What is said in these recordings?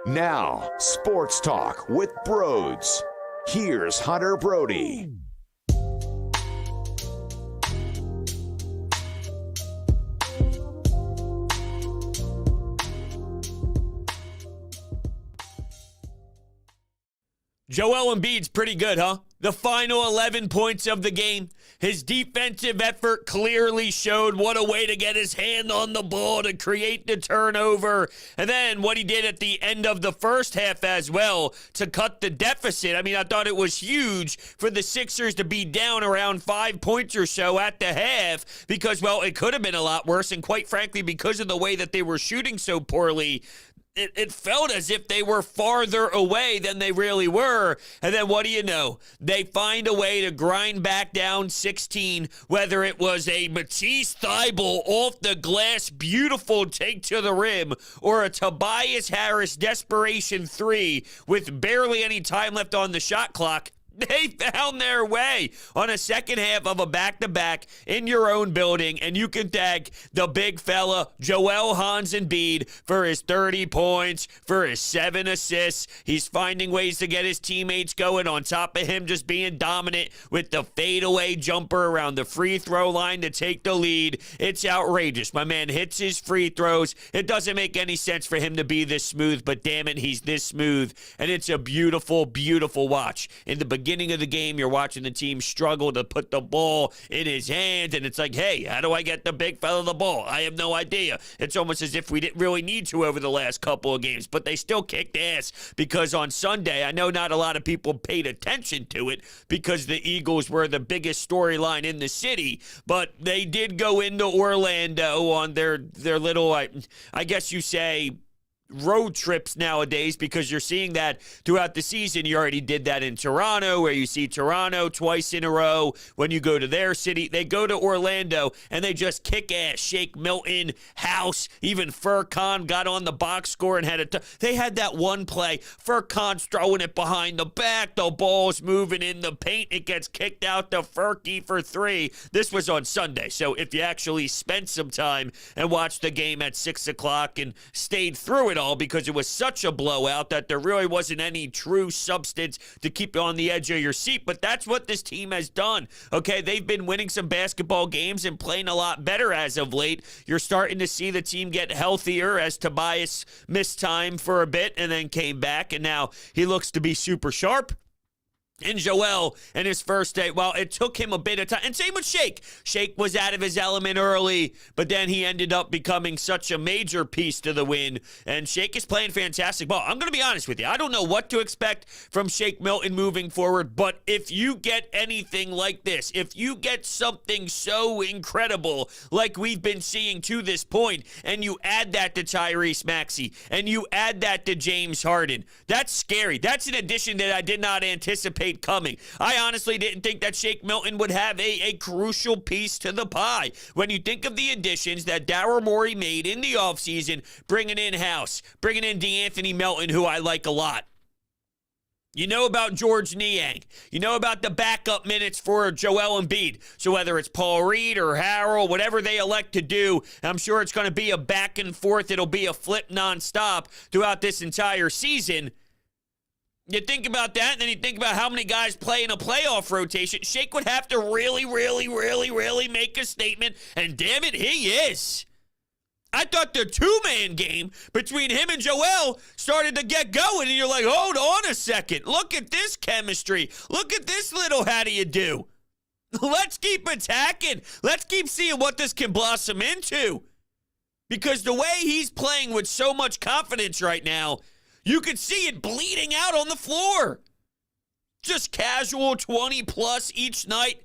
Now, Sports Talk with Broads. Here's Hunter Brody. Joel Embiid's pretty good, huh? The final 11 points of the game. His defensive effort clearly showed what a way to get his hand on the ball to create the turnover. And then what he did at the end of the first half as well to cut the deficit. I mean, I thought it was huge for the Sixers to be down around 5 points or so at the half because, well, it could have been a lot worse. And quite frankly, because of the way that they were shooting so poorly, it felt as if they were farther away than they really were. And then what do you know? They find a way to grind back down 16, whether it was a Matisse Thybulle off the glass, beautiful take to the rim, or a Tobias Harris desperation three with barely any time left on the shot clock. They found their way on a second half of a back-to-back in your own building, and you can thank the big fella, Joel Embiid, for his 30 points, for his 7 assists. He's finding ways to get his teammates going on top of him just being dominant with the fadeaway jumper around the free throw line to take the lead. It's outrageous. My man hits his free throws. It doesn't make any sense for him to be this smooth, but damn it, he's this smooth, and it's a beautiful, beautiful watch. In the beginning of the game, you're watching the team struggle to put the ball in his hands, and it's like, hey, how do I get the big fella the ball? I have no idea. It's almost as if we didn't really need to over the last couple of games, but they still kicked ass because on Sunday, I know not a lot of people paid attention to it because the Eagles were the biggest storyline in the city, but they did go into Orlando on their little, I guess you say, road trips nowadays, because you're seeing that throughout the season. You already did that in Toronto, where you see Toronto twice in a row. When you go to their city, they go to Orlando and they just kick ass. Shake Milton, House, even Furkan got on the box score and had they had that one play. Furkan's throwing it behind the back. The ball's moving in the paint. It gets kicked out to Furky for three. This was on Sunday. So if you actually spent some time and watched the game at 6 o'clock and stayed through it all, because it was such a blowout that there really wasn't any true substance to keep you on the edge of your seat. But that's what this team has done. Okay, they've been winning some basketball games and playing a lot better as of late. You're starting to see the team get healthier as Tobias missed time for a bit and then came back, and now he looks to be super sharp. And Joel, in his first day, well, it took him a bit of time. And same with Shake. Shake was out of his element early, but then he ended up becoming such a major piece to the win. And Shake is playing fantastic ball. I'm going to be honest with you. I don't know what to expect from Shake Milton moving forward, but if you get anything like this, if you get something so incredible like we've been seeing to this point, and you add that to Tyrese Maxey, and you add that to James Harden, that's scary. That's an addition that I did not anticipate coming. I honestly didn't think that Shake Milton would have a crucial piece to the pie. When you think of the additions that Daryl Morey made in the offseason, bringing in House, bringing in DeAnthony Melton, who I like a lot. You know about George Niang. You know about the backup minutes for Joel Embiid. So whether it's Paul Reed or Harrell, whatever they elect to do, I'm sure it's going to be a back and forth. It'll be a flip nonstop throughout this entire season. You think about that, and then you think about how many guys play in a playoff rotation. Shake would have to really, really, really, really make a statement, and damn it, he is. I thought the two-man game between him and Joel started to get going, and you're like, hold on a second. Look at this chemistry. Look at this little how do you do. Let's keep attacking. Let's keep seeing what this can blossom into. Because the way he's playing with so much confidence right now, you could see it bleeding out on the floor. Just casual 20-plus each night.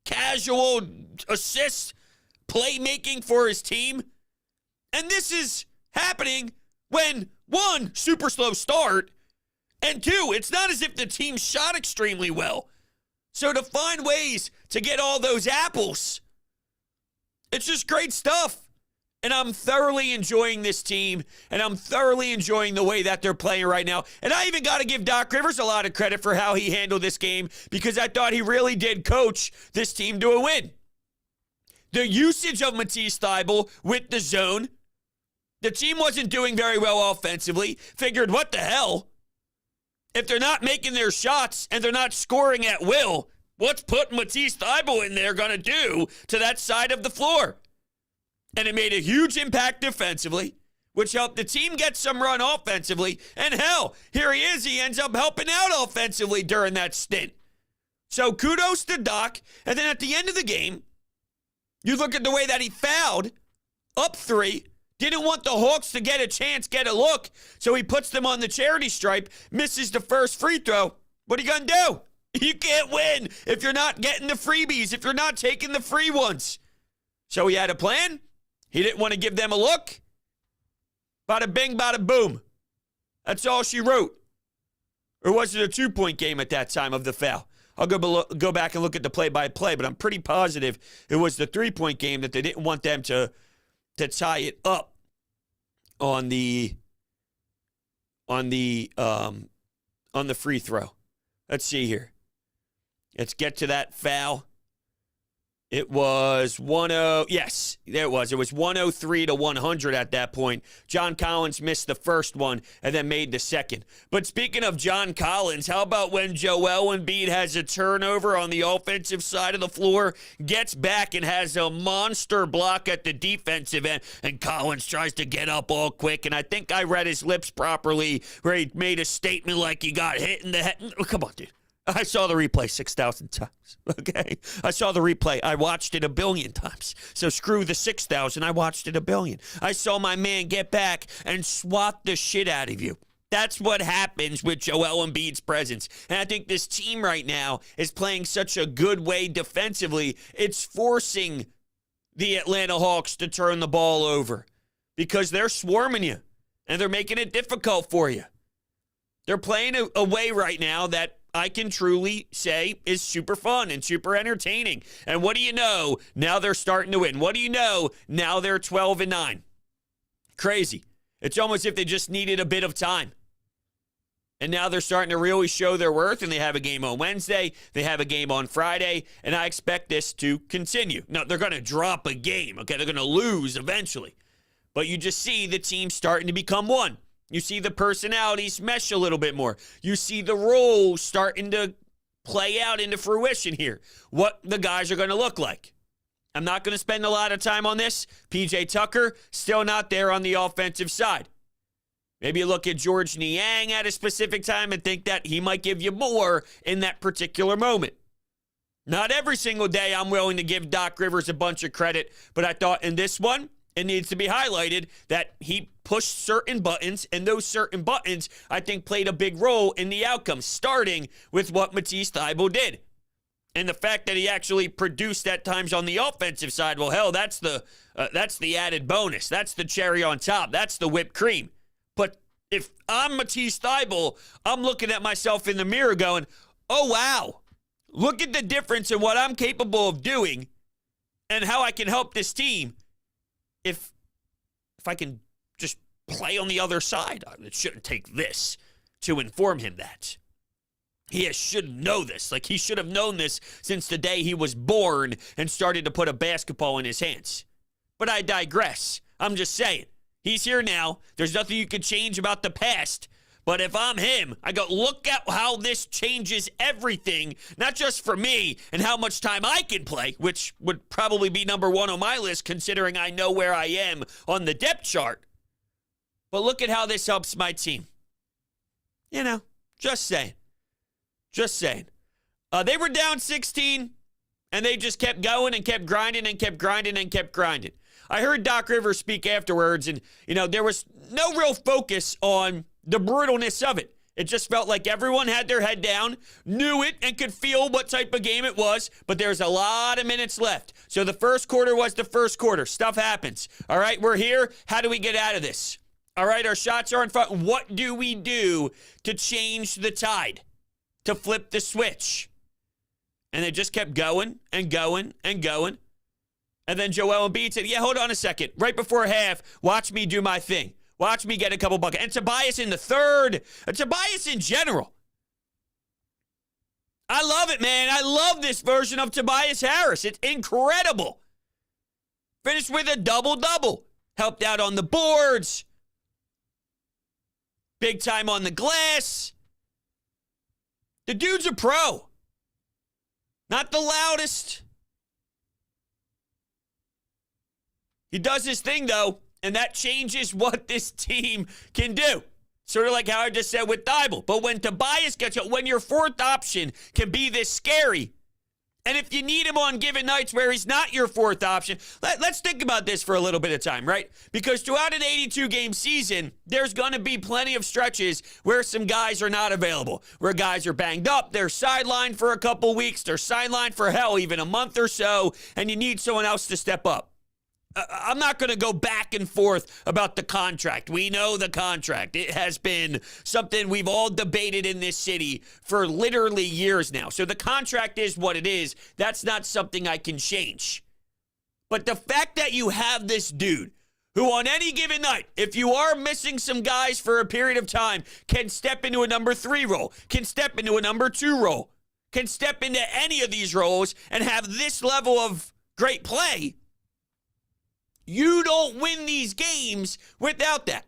Casual assists, playmaking for his team. And this is happening when, one, super slow start, and two, it's not as if the team shot extremely well. So to find ways to get all those apples, it's just great stuff. And I'm thoroughly enjoying this team, and I'm thoroughly enjoying the way that they're playing right now. And I even got to give Doc Rivers a lot of credit for how he handled this game, because I thought he really did coach this team to a win. The usage of Matisse Thybulle with the zone, The team wasn't doing very well offensively. Figured, what the hell? If they're not making their shots and they're not scoring at will, what's putting Matisse Thybulle in there going to do to that side of the floor? And it made a huge impact defensively, which helped the team get some run offensively. And hell, here he is. He ends up helping out offensively during that stint. So kudos to Doc. And then at the end of the game, you look at the way that he fouled, up 3, didn't want the Hawks to get a chance, get a look, so he puts them on the charity stripe, misses the first free throw. What are you going to do? You can't win if you're not getting the freebies, if you're not taking the free ones. So he had a plan. He didn't want to give them a look. Bada bing, bada boom. That's all she wrote. Or was it a 2-point game at that time of the foul? I'll go back and look at the play-by-play, but I'm pretty positive it was the 3-point game that they didn't want them to tie it up on the free throw. Let's see here. Let's get to that foul. It was 1-0. Yes, there it was. It was 103 to 100 at that point. John Collins missed the first one and then made the second. But speaking of John Collins, how about when Joel Embiid has a turnover on the offensive side of the floor, gets back and has a monster block at the defensive end, and Collins tries to get up all quick, and I think I read his lips properly where he made a statement like he got hit in the head. Oh, come on, dude. I saw the replay 6,000 times, okay? I saw the replay. I watched it 1 billion times. So screw the 6,000. I watched it 1 billion. I saw my man get back and swat the shit out of you. That's what happens with Joel Embiid's presence. And I think this team right now is playing such a good way defensively, it's forcing the Atlanta Hawks to turn the ball over because they're swarming you and they're making it difficult for you. They're playing a way right now that I can truly say is super fun and super entertaining. And what do you know? Now they're starting to win. What do you know? Now they're 12-9. Crazy. It's almost if they just needed a bit of time. And now they're starting to really show their worth, and they have a game on Wednesday. They have a game on Friday, and I expect this to continue. Now, they're going to drop a game, okay? They're going to lose eventually. But you just see the team starting to become one. You see the personalities mesh a little bit more. You see the roles starting to play out into fruition here. What the guys are going to look like. I'm not going to spend a lot of time on this. PJ Tucker, still not there on the offensive side. Maybe you look at George Niang at a specific time and think that he might give you more in that particular moment. Not every single day I'm willing to give Doc Rivers a bunch of credit, but I thought in this one, it needs to be highlighted that he pushed certain buttons, and those certain buttons, I think, played a big role in the outcome, starting with what Matisse Thybulle did. And the fact that he actually produced at times on the offensive side, well, hell, that's the added bonus. That's the cherry on top. That's the whipped cream. But if I'm Matisse Thybulle, I'm looking at myself in the mirror going, oh, wow, look at the difference in what I'm capable of doing and how I can help this team. If I can just play on the other side, it shouldn't take this to inform him that. He should know this. Like, he should have known this since the day he was born and started to put a basketball in his hands. But I digress. I'm just saying. He's here now. There's nothing you can change about the past. But if I'm him, I go, look at how this changes everything, not just for me and how much time I can play, which would probably be number 1 on my list considering I know where I am on the depth chart. But look at how this helps my team. You know, just saying. Just saying. They were down 16, and they just kept going and kept grinding and kept grinding and kept grinding. I heard Doc Rivers speak afterwards, and, you know, there was no real focus on the brutalness of it. It just felt like everyone had their head down, knew it, and could feel what type of game it was, but there's a lot of minutes left. So the first quarter was the first quarter. Stuff happens. All right, we're here. How do we get out of this? All right, our shots are in front. What do we do to change the tide, to flip the switch? And they just kept going and going and going. And then Joel Embiid said, yeah, hold on a second. Right before half, watch me do my thing. Watch me get a couple buckets. And Tobias in the third. And Tobias in general. I love it, man. I love this version of Tobias Harris. It's incredible. Finished with a double-double. Helped out on the boards. Big time on the glass. The dude's a pro. Not the loudest. He does his thing, though, and that changes what this team can do. Sort of like how I just said with Thibault. But when Tobias gets it, when your fourth option can be this scary, and if you need him on given nights where he's not your fourth option, let's think about this for a little bit of time, right? Because throughout an 82-game season, there's going to be plenty of stretches where some guys are not available, where guys are banged up, they're sidelined for a couple weeks, they're sidelined for hell, even a month or so, and you need someone else to step up. I'm not going to go back and forth about the contract. We know the contract. It has been something we've all debated in this city for literally years now. So the contract is what it is. That's not something I can change. But the fact that you have this dude who on any given night, if you are missing some guys for a period of time, can step into a number 3 role, can step into a number 2 role, can step into any of these roles and have this level of great play. You don't win these games without that.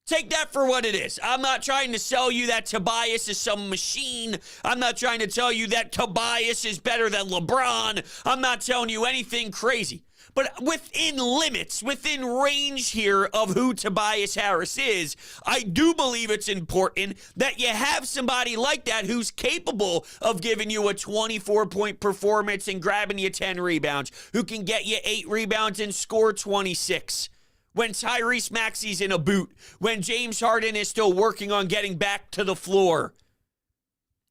Take that for what it is. I'm not trying to sell you that Tobias is some machine. I'm not trying to tell you that Tobias is better than LeBron. I'm not telling you anything crazy. But within limits, within range here of who Tobias Harris is, I do believe it's important that you have somebody like that who's capable of giving you a 24-point performance and grabbing you 10 rebounds, who can get you 8 rebounds and score 26. When Tyrese Maxey's in a boot, when James Harden is still working on getting back to the floor.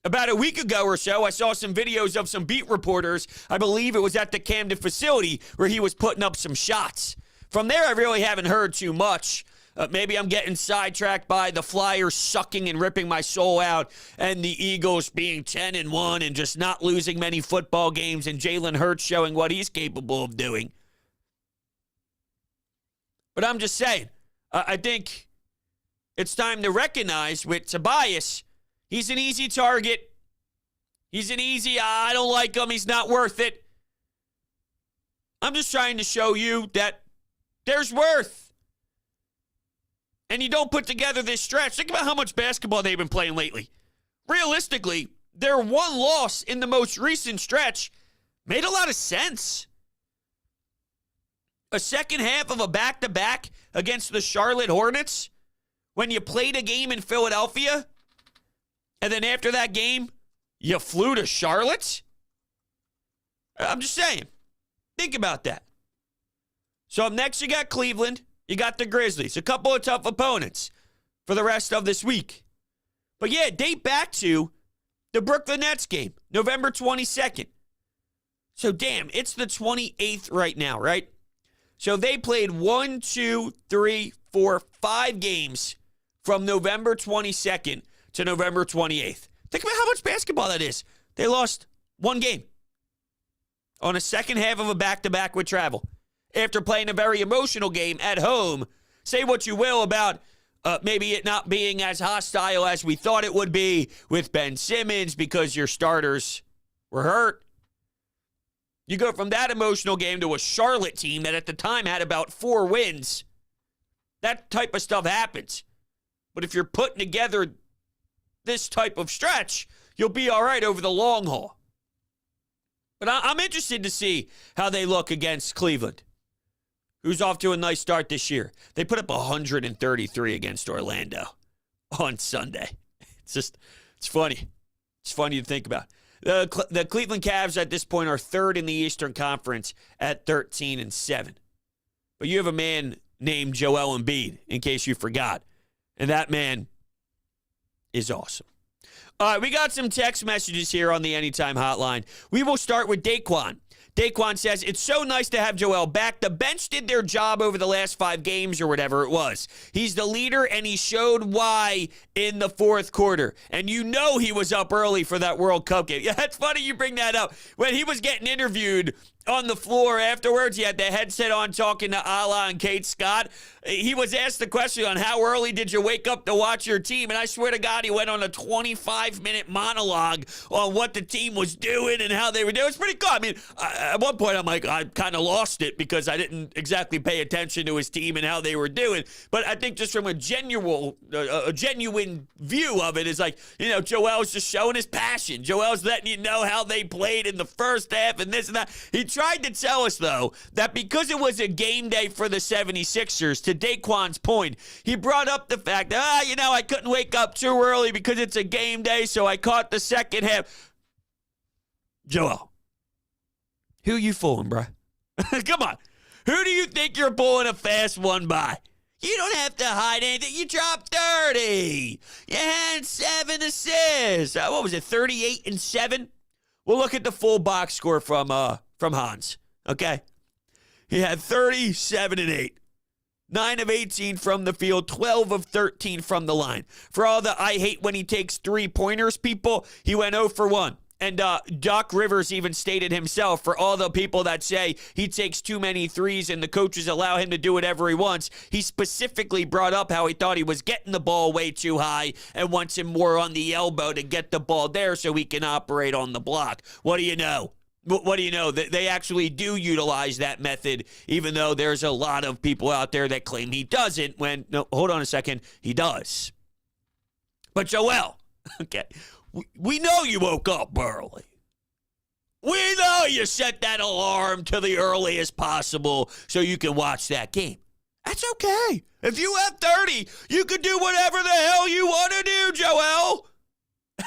About a week ago or so, I saw some videos of some beat reporters. I believe it was at the Camden facility where he was putting up some shots. From there, I really haven't heard too much. Maybe I'm getting sidetracked by the Flyers sucking and ripping my soul out and the Eagles being 10-1 and just not losing many football games and Jalen Hurts showing what he's capable of doing. But I'm just saying, I think it's time to recognize with Tobias, he's an easy target. He's an easy, I don't like him, he's not worth it. I'm just trying to show you that there's worth. And you don't put together this stretch. Think about how much basketball they've been playing lately. Realistically, their one loss in the most recent stretch made a lot of sense. A second half of a back-to-back against the Charlotte Hornets when you played a game in Philadelphia, and then after that game, you flew to Charlotte? I'm just saying. Think about that. So up next, you got Cleveland. You got the Grizzlies. A couple of tough opponents for the rest of this week. But yeah, date back to the Brooklyn Nets game, November 22nd. So damn, it's the 28th right now, right? So they played 5 games from November 22nd to November 28th. Think about how much basketball that is. They lost 1 game on a second half of a back-to-back with travel. After playing a very emotional game at home, say what you will about maybe it not being as hostile as we thought it would be with Ben Simmons because your starters were hurt. You go from that emotional game to a Charlotte team that at the time had about 4 wins. That type of stuff happens. But if you're putting together this type of stretch, you'll be all right over the long haul. But I'm interested to see how they look against Cleveland, who's off to a nice start this year. They put up 133 against Orlando on Sunday. It's funny. It's funny to think about. The Cleveland Cavs at this point are 3rd in the Eastern Conference at 13-7. But you have a man named Joel Embiid, in case you forgot. And that man is awesome. All right, we got some text messages here on the Anytime Hotline. We will start with Daquan. Daquan says, it's so nice to have Joel back. The bench did their job over the last 5 games or whatever it was. He's the leader, and he showed why in the 4th quarter. And you know he was up early for that World Cup game. Yeah, it's funny you bring that up. When he was getting interviewed on the floor afterwards. He had the headset on talking to Ala and Kate Scott. He was asked the question on how early did you wake up to watch your team, and I swear to God, he went on a 25-minute monologue on what the team was doing and how they were doing. It's pretty cool. I mean, at one point, I'm like, I kind of lost it because I didn't exactly pay attention to his team and how they were doing. But I think just from a genuine view of it is like, Joel's just showing his passion. Joel's letting you know how they played in the first half and this and that. He tried to tell us, though, that because it was a game day for the 76ers, to Daquan's point, he brought up the fact that, I couldn't wake up too early because it's a game day, so I caught the second half. Joel, who you fooling, bro? Come on. Who do you think you're pulling a fast one by? You don't have to hide anything. You dropped 30. You had 7 assists. What was it, 38 and 7? We'll look at the full box score from Hans, okay? He had 37 and 8. 9 of 18 from the field, 12 of 13 from the line. For all the I hate when he takes three-pointers, people, he went 0 for 1. And Doc Rivers even stated himself, for all the people that say he takes too many threes and the coaches allow him to do whatever he wants, he specifically brought up how he thought he was getting the ball way too high and wants him more on the elbow to get the ball there so he can operate on the block. What do you know? What do you know? They actually do utilize that method, even though there's a lot of people out there that claim he doesn't when, no, hold on a second, he does. But Joel, okay, we know you woke up early. We know you set that alarm to the earliest possible so you can watch that game. That's okay. If you have 30, you can do whatever the hell you want to do, Joel.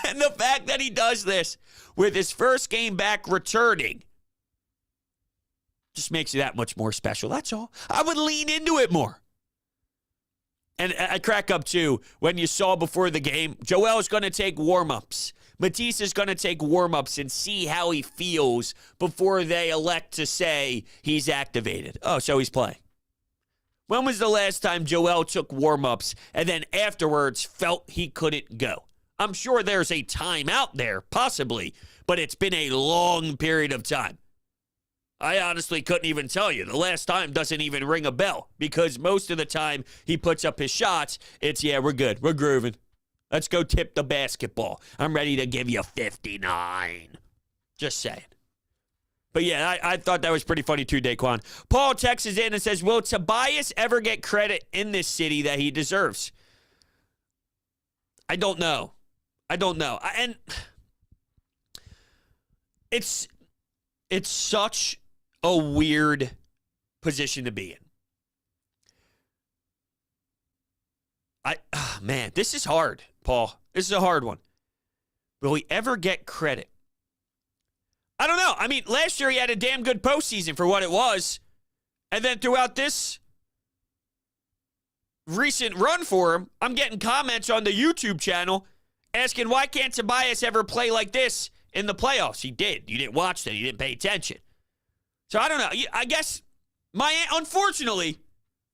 And the fact that he does this with his first game back returning just makes it that much more special. That's all. I would lean into it more. And I crack up, too, when you saw before the game, Joel's going to take warm-ups. Matisse is going to take warm-ups and see how he feels before they elect to say he's activated. Oh, so he's playing. When was the last time Joel took warm-ups and then afterwards felt he couldn't go? I'm sure there's a timeout there, possibly, but it's been a long period of time. I honestly couldn't even tell you. The last time doesn't even ring a bell because most of the time he puts up his shots, it's, yeah, we're good. We're grooving. Let's go tip the basketball. I'm ready to give you 59. Just saying. But, yeah, I thought that was pretty funny too, Daquan. Paul texts in and says, will Tobias ever get credit in this city that he deserves? I don't know. And it's such a weird position to be in. Man, this is hard, Paul. This is a hard one. Will he ever get credit? I don't know. I mean, last year he had a damn good postseason for what it was. And then throughout this recent run for him, I'm getting comments on the YouTube channel asking, why can't Tobias ever play like this in the playoffs? He did. You didn't watch that. You didn't pay attention. So I don't know. I guess unfortunately,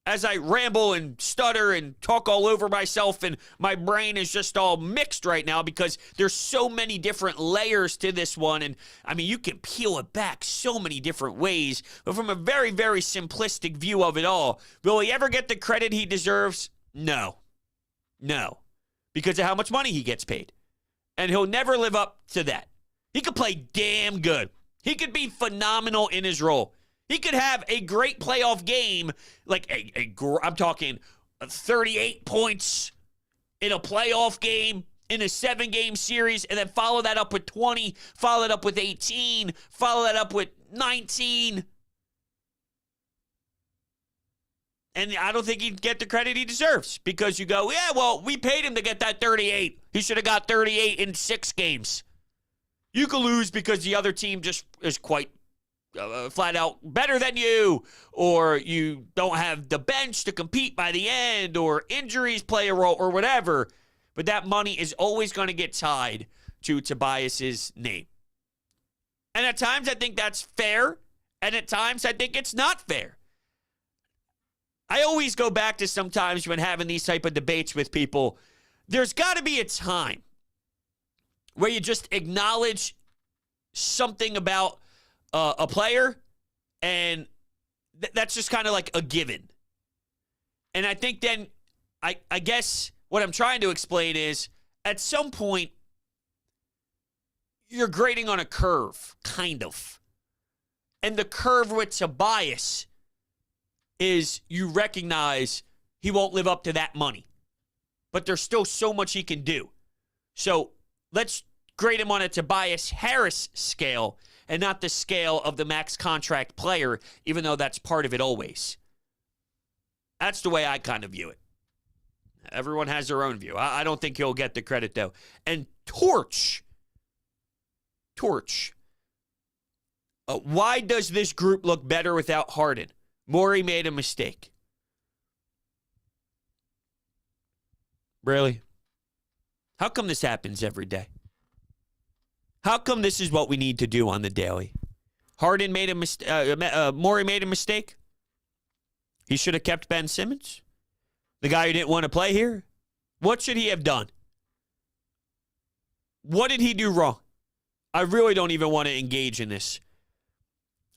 as I ramble and stutter and talk all over myself and my brain is just all mixed right now because there's so many different layers to this one. And I mean, you can peel it back so many different ways. But from a very, very simplistic view of it all, will he ever get the credit he deserves? No. Because of how much money he gets paid. And he'll never live up to that. He could play damn good. He could be phenomenal in his role. He could have a great playoff game, like I'm talking 38 points in a playoff game, in a 7-game series, and then follow that up with 20, follow that up with 18, follow that up with 19. And I don't think he'd get the credit he deserves because you go, yeah, well, we paid him to get that 38. He should have got 38 in 6 games. You could lose because the other team just is quite flat out better than you, or you don't have the bench to compete by the end, or injuries play a role, or whatever. But that money is always going to get tied to Tobias's name. And at times I think that's fair, and at times I think it's not fair. I always go back to sometimes when having these type of debates with people, there's got to be a time where you just acknowledge something about a player And that's just kind of like a given. And I think then, I guess what I'm trying to explain is, at some point, you're grading on a curve, kind of. And the curve with Tobias is you recognize he won't live up to that money. But there's still so much he can do. So let's grade him on a Tobias Harris scale and not the scale of the max contract player, even though that's part of it always. That's the way I kind of view it. Everyone has their own view. I don't think he'll get the credit, though. And Torch. Why does this group look better without Harden? Morey made a mistake. Really? How come this happens every day? How come this is what we need to do on the daily? Harden made a mistake. Morey made a mistake. He should have kept Ben Simmons, the guy who didn't want to play here. What should he have done? What did he do wrong? I really don't even want to engage in this.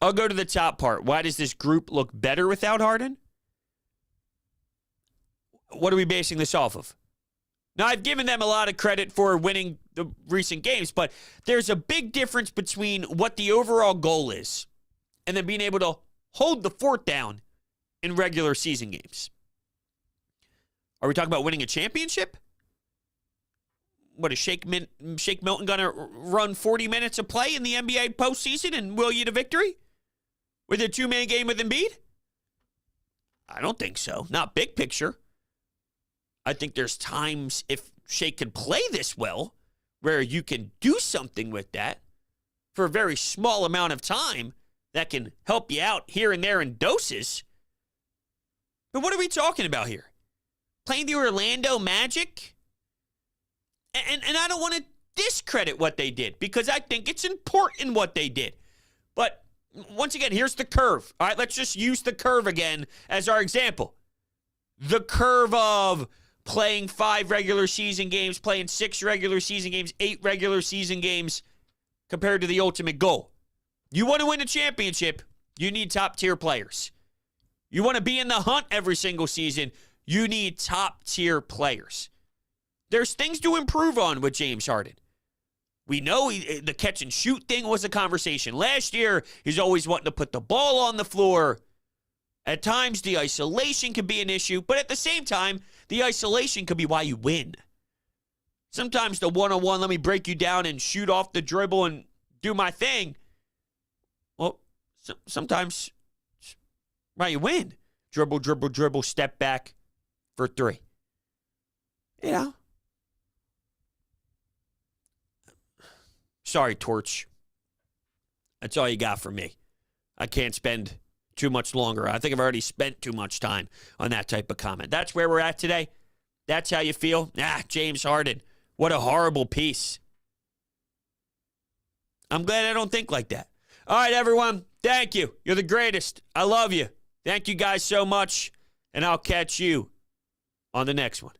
I'll go to the top part. Why does this group look better without Harden? What are we basing this off of? Now, I've given them a lot of credit for winning the recent games, but there's a big difference between what the overall goal is and then being able to hold the fort down in regular season games. Are we talking about winning a championship? What, is Shake Milton going to run 40 minutes of play in the NBA postseason and will you to victory? With a two-man game with Embiid? I don't think so. Not big picture. I think there's times if Shake can play this well where you can do something with that for a very small amount of time that can help you out here and there in doses. But what are we talking about here? Playing the Orlando Magic? And I don't want to discredit what they did because I think it's important what they did. But once again, here's the curve. All right, let's just use the curve again as our example. The curve of playing 5 regular season games, playing 6 regular season games, 8 regular season games compared to the ultimate goal. You want to win a championship, you need top-tier players. You want to be in the hunt every single season, you need top-tier players. There's things to improve on with James Harden. We know the catch-and-shoot thing was a conversation. Last year, he's always wanting to put the ball on the floor. At times, the isolation can be an issue, but at the same time, the isolation could be why you win. Sometimes the one-on-one, let me break you down and shoot off the dribble and do my thing. Well, sometimes why you win. Dribble, step back for 3. You know? Sorry, Torch. That's all you got for me. I can't spend too much longer. I think I've already spent too much time on that type of comment. That's where we're at today. That's how you feel? James Harden. What a horrible piece. I'm glad I don't think like that. All right, everyone. Thank you. You're the greatest. I love you. Thank you guys so much, and I'll catch you on the next one.